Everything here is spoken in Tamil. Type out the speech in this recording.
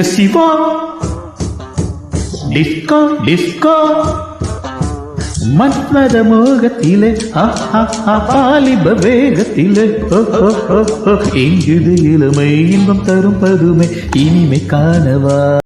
சிவா டிஸ்கோ டிஸ்கோ மன்மத மோகத்திலே பாலிப வேகத்திலே எங்குது இளமை இன்பம் தரும் பதுமை இனிமை காணவா.